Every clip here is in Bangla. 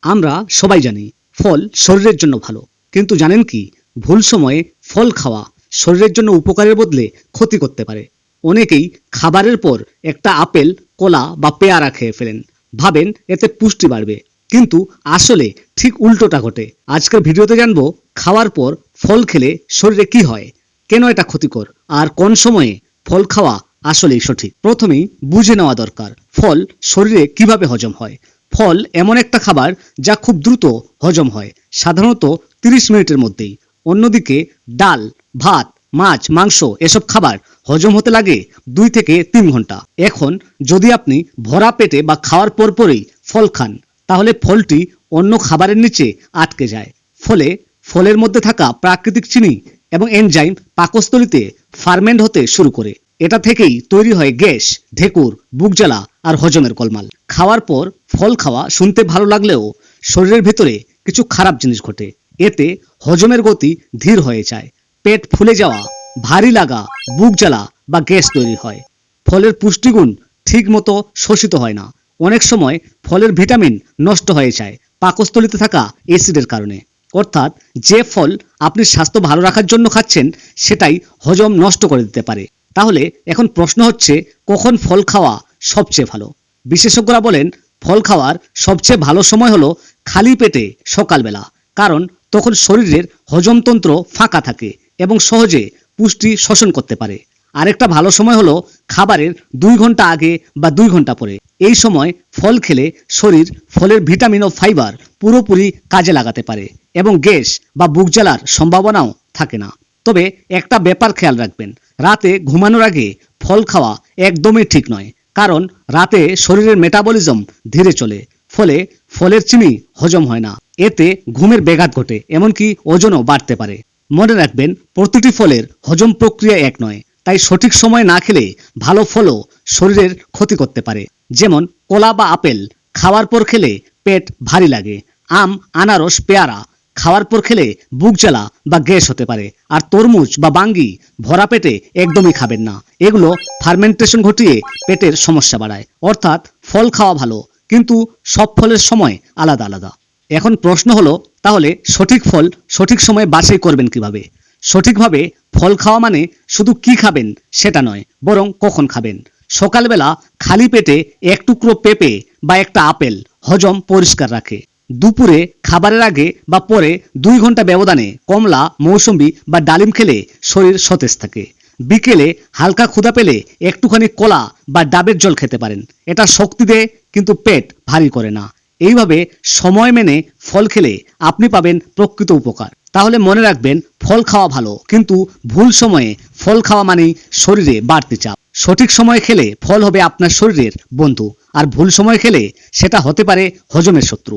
আমরা সবাই জানি ফল শরীরের জন্য ভালো, কিন্তু জানেন কি ভুল সময়ে ফল খাওয়া শরীরের জন্য উপকারের বদলে ক্ষতি করতে পারে। অনেকেই খাবারের পর একটা আপেল, কলা বা পেয়ারা খেয়ে ফেলেন, ভাবেন এতে পুষ্টি বাড়বে, কিন্তু আসলে ঠিক উল্টোটা ঘটে। আজকের ভিডিওতে জানবো খাওয়ার পর ফল খেলে শরীরে কি হয়, কেন এটা ক্ষতিকর, আর কোন সময়ে ফল খাওয়া আসলেই সঠিক। প্রথমেই বুঝে নেওয়া দরকার ফল শরীরে কিভাবে হজম হয়। ফল এমন একটা খাবার যা খুব দ্রুত হজম হয়, সাধারণত 30 মিনিটের মধ্যেই। অন্যদিকে ডাল, ভাত, মাছ, মাংস এসব খাবার হজম হতে লাগে 2 থেকে 3 ঘন্টা। এখন যদি আপনি ভরা পেটে বা খাওয়ার পরপরই ফল খান, তাহলে ফলটি অন্য খাবারের নিচে আটকে যায়। ফলে ফলের মধ্যে থাকা প্রাকৃতিক চিনি এবং এনজাইম পাকস্থলীতে ফার্মেন্ট হতে শুরু করে। এটা থেকেই তৈরি হয় গ্যাস, ঢেকুর, বুক জ্বালা আর হজমের গোলমাল। খাওয়ার পর ফল খাওয়া শুনতে ভালো লাগলেও শরীরের ভিতরে কিছু খারাপ জিনিস ঘটে। এতে হজমের গতি ধীর হয়ে যায়, পেট ফুলে যাওয়া, ভারী লাগা, বুক জ্বালা বা গ্যাস তৈরি হয়। ফলের পুষ্টিগুণ ঠিক মতো শোষিত হয় না। অনেক সময় ফলের ভিটামিন নষ্ট হয়ে যায় পাকস্থলীতে থাকা অ্যাসিডের কারণে। অর্থাৎ যে ফল আপনি স্বাস্থ্য ভালো রাখার জন্য খাচ্ছেন, সেটাই হজম নষ্ট করে দিতে পারে। তাহলে এখন প্রশ্ন হচ্ছে, কখন ফল খাওয়া সবচেয়ে ভালো? বিশেষজ্ঞরা বলেন ফল খাওয়ার সবচেয়ে ভালো সময় হলো খালি পেটে সকালবেলা, কারণ তখন শরীরের হজমতন্ত্র ফাঁকা থাকে এবং সহজে পুষ্টি শোষণ করতে পারে। আরেকটা ভালো সময় হলো খাবারের 2 ঘন্টা আগে বা 2 ঘন্টা পরে। এই সময় ফল খেলে শরীর ফলের ভিটামিন ও ফাইবার পুরোপুরি কাজে লাগাতে পারে এবং গ্যাস বা বুক জ্বালার সম্ভাবনাও থাকে না। তবে একটা ব্যাপার খেয়াল রাখবেন, রাতে ঘুমানোর আগে ফল খাওয়া একদমই ঠিক নয়, কারণ রাতে শরীরের মেটাবলিজম ধীরে চলে, ফলে ফলের চিনি হজম হয় না। এতে ঘুমের ব্যাঘাত ঘটে, এমনকি ওজনও বাড়তে পারে। মনে রাখবেন, প্রতিটি ফলের হজম প্রক্রিয়া এক নয়, তাই সঠিক সময় না খেলে ভালো ফলও শরীরের ক্ষতি করতে পারে। যেমন কলা বা আপেল খাওয়ার পর খেলে পেট ভারী লাগে। আম, আনারস, পেয়ারা খাওয়ার পর খেলে বুক জ্বালা বা গ্যাস হতে পারে। আর তরমুজ বা বাঙ্গি ভরা পেটে একদমই খাবেন না, এগুলো ফার্মেন্টেশন ঘটিয়ে পেটের সমস্যা বাড়ায়। অর্থাৎ ফল খাওয়া ভালো, কিন্তু সব ফলের সময় আলাদা আলাদা। এখন প্রশ্ন হলো, তাহলে সঠিক ফল সঠিক সময়ে বাছাই করবেন কিভাবে? সঠিকভাবে ফল খাওয়া মানে শুধু কি খাবেন সেটা নয়, বরং কখন খাবেন। সকালবেলা খালি পেটে এক টুকরো পেঁপে বা একটা আপেল হজম পরিষ্কার রাখে। দুপুরে খাবারের আগে বা পরে 2 ঘন্টা ব্যবধানে কমলা, মৌসুম্বি বা ডালিম খেলে শরীর সতেজ থাকে। বিকেলে হালকা ক্ষুধা পেলে একটুখানি কলা বা ডাবের জল খেতে পারেন, এটা শক্তি দেয় কিন্তু পেট ভারী করে না। এইভাবে সময় মেনে ফল খেলে আপনি পাবেন প্রকৃত উপকার। তাহলে মনে রাখবেন, ফল খাওয়া ভালো, কিন্তু ভুল সময়ে ফল খাওয়া মানেই শরীরে বাড়তি চাপ। সঠিক সময়ে খেলে ফল হবে আপনার শরীরের বন্ধু, আর ভুল সময় খেলে সেটা হতে পারে হজমের শত্রু।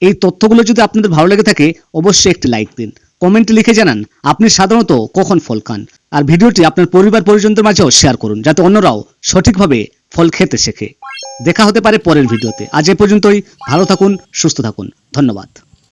এই তথ্যগুলো যদি আপনাদের ভালো লেগে থাকে, অবশ্যই একটি লাইক দিন, কমেন্টে লিখে জানান আপনি সাধারণত কখন ফল খান, আর ভিডিওটি আপনার পরিবার পরিজনদের মাঝেও শেয়ার করুন, যাতে অন্যরাও সঠিকভাবে ফল খেতে শেখে। দেখা হতে পারে পরের ভিডিওতে। আজ এ পর্যন্তই। ভালো থাকুন, সুস্থ থাকুন। ধন্যবাদ।